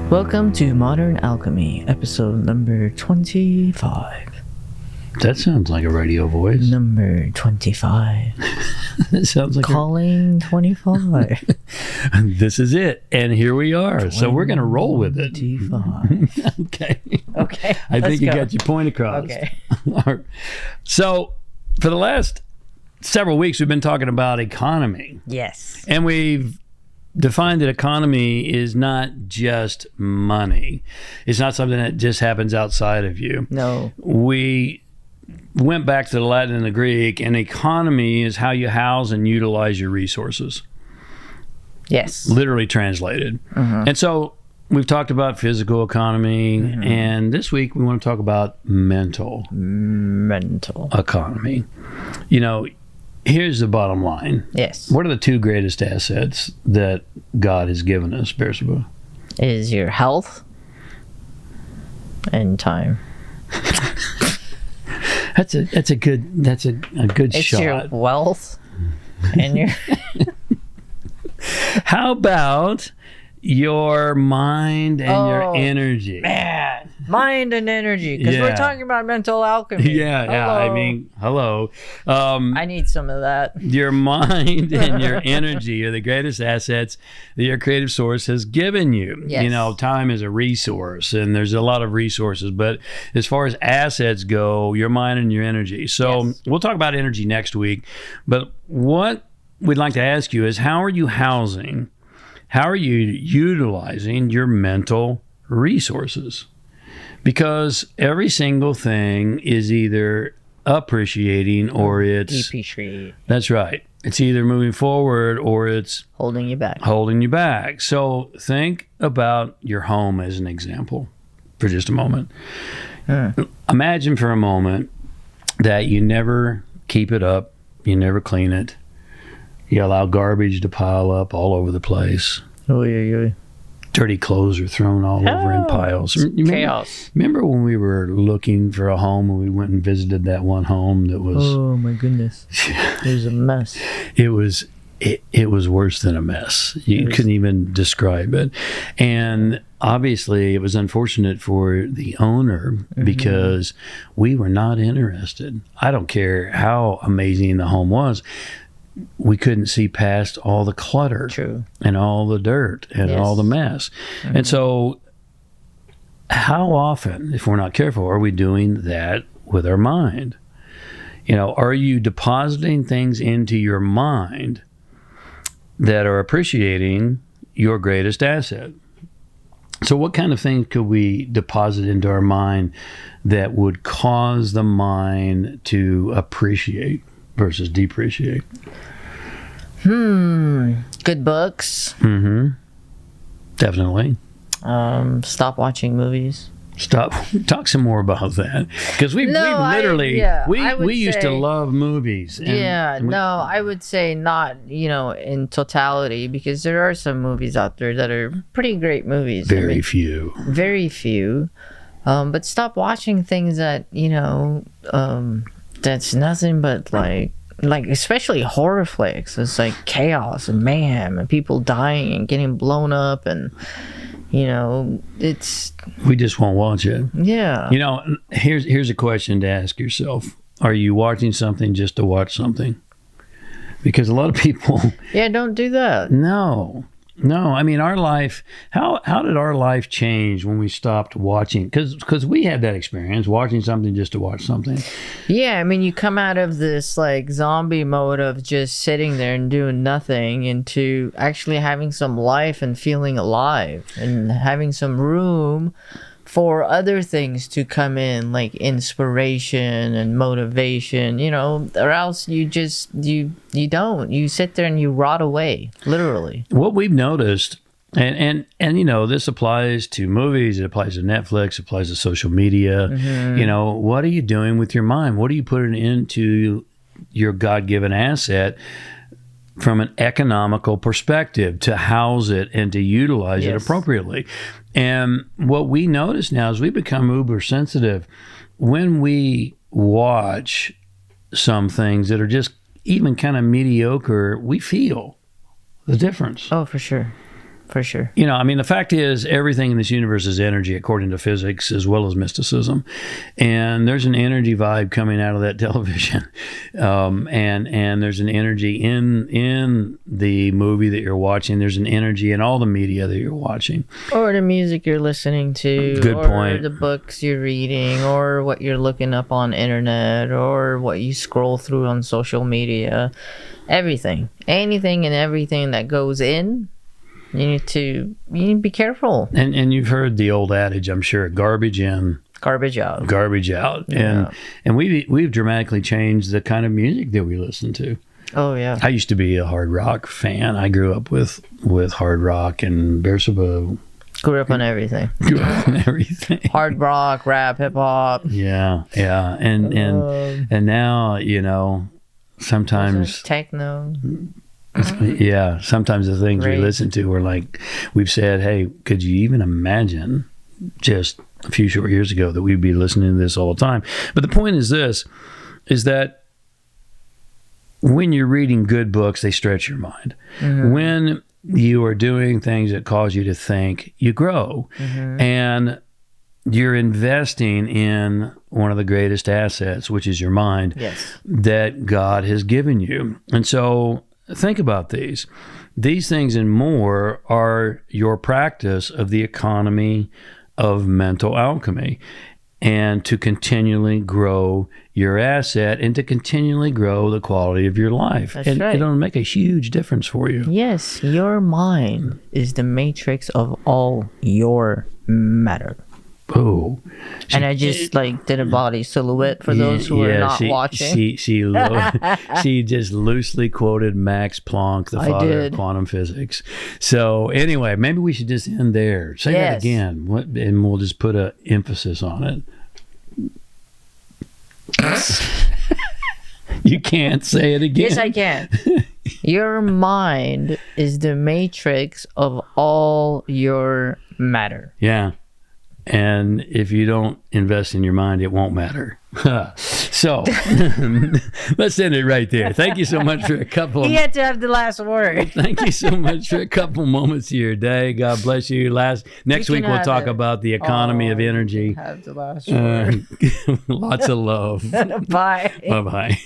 Welcome to Modern Alchemy, episode number 25. That sounds like a radio voice. Number 25. It sounds like Calling 25. This is it, and here we are. So we're going to roll with it. 25. Okay. Okay. I think you go. got your point across. Okay. So for the last several weeks, we've been talking about economy. Yes. And we've defined that economy is not just money. It's not something that just happens outside of you. No. We went back to the Latin and the Greek, and economy is how you house and utilize your resources. Yes. Literally translated. And so we've talked about physical economy, and this week we want to talk about mental economy. You know, here's the bottom line. Yes. What are the two greatest assets that God has given us, Bersabeh? Is your health and time. That's a good It's shot. your wealth and your... How about your mind and your energy? Man, mind and energy, because we're talking about mental alchemy. Yeah. I mean, hello. I need some of that. Your mind and your energy are the greatest assets that your creative source has given you. Yes. You know, time is a resource, and there's a lot of resources, but as far as assets go, your mind and your energy. So we'll talk about energy next week, but what we'd like to ask you is, how are you housing? How are you utilizing your mental resources? Because every single thing is either appreciating or it's depreciating. That's right. It's either moving forward or it's Holding you back. holding you back. So think about your home as an example for just a moment. Imagine for a moment that you never keep it up, you never clean it. You allow garbage to pile up all over the place. Oh, yeah. Dirty clothes are thrown all over in piles. Chaos. Remember when we were looking for a home and we went and visited that one home that was... Oh, my goodness. It was a mess. It was worse than a mess. You couldn't even describe it. And obviously it was unfortunate for the owner because we were not interested. I don't care how amazing the home was. We couldn't see past all the clutter. True. And all the dirt and all the mess. And so how often, if we're not careful, are we doing that with our mind? You know, are you depositing things into your mind that are appreciating your greatest asset? So what kind of things could we deposit into our mind that would cause the mind to appreciate versus depreciate? Good books. Definitely. Stop watching movies. Talk some more about that, because we used to love movies. I would say not, in totality, because there are some movies out there that are pretty great movies. Very few. But stop watching things that that's nothing but like especially horror flicks. It's like chaos and mayhem and people dying and getting blown up, and it's... We just won't watch it. Yeah. Here's a question to ask yourself. Are you watching something just to watch something? Because a lot of people... Yeah, don't do that. No. I mean, our life... How did our life change when we stopped watching? Because we had that experience, watching something just to watch something. Yeah, I mean, you come out of this like zombie mode of just sitting there and doing nothing into actually having some life and feeling alive and having some room for other things to come in, like inspiration and motivation, or else you just you sit there and you rot away, literally. What we've noticed, and this applies to movies, it applies to Netflix, it applies to social media. What are you doing with your mind? What are you putting into your God-given asset from an economical perspective to house it and to utilize it appropriately? And what we notice now is we become uber sensitive when we watch some things that are just even kind of mediocre. We feel the difference. Oh, for sure. for sure. You know, I mean, the fact is everything in this universe is energy, according to physics as well as mysticism. And there's an energy vibe coming out of that television. And there's an energy in the movie that you're watching. There's an energy in all the media that you're watching. Or the music you're listening to. Good point. Or the books you're reading, or what you're looking up on internet, or what you scroll through on social media. Everything. Anything and everything that goes in. You need to be careful. And you've heard the old adage, I'm sure, garbage in, garbage out. Garbage out. Yeah. And we've dramatically changed the kind of music that we listen to. Oh yeah. I used to be a hard rock fan. I grew up with hard rock and Bersabeh. Grew up on everything. Grew up on everything. Hard rock, rap, hip hop. Yeah. And now, you know, sometimes techno. Yeah, sometimes the things we listen to are like, we've said, hey, could you even imagine just a few short years ago that we'd be listening to this all the time? But the point is this, is that when you're reading good books, they stretch your mind. Mm-hmm. When you are doing things that cause you to think, you grow. Mm-hmm. And you're investing in one of the greatest assets, which is your mind, that God has given you. And so think about these. These things and more are your practice of the economy of mental alchemy, and to continually grow your asset and to continually grow the quality of your life. That's and right. It'll make a huge difference for you. Yes, your mind is the matrix of all your matter. Oh, and I just did a body silhouette for those who are not watching. She just loosely quoted Max Planck, the father of quantum physics. So anyway, maybe we should just end there. Say that again, and we'll just put an emphasis on it. You can't say it again. Yes, I can. Your mind is the matrix of all your matter. Yeah. And if you don't invest in your mind, it won't matter. So let's end it right there. Thank you so much for a couple. He had to have the last word. Thank you so much for a couple moments of your day. God bless you. Next week we'll talk about the economy of energy. Have the last word. Lots of love. Bye. Bye-bye.